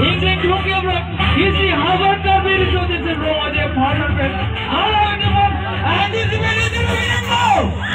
England took over. Easy Harvard Derby. So this is Roger Potter. And this is where it is.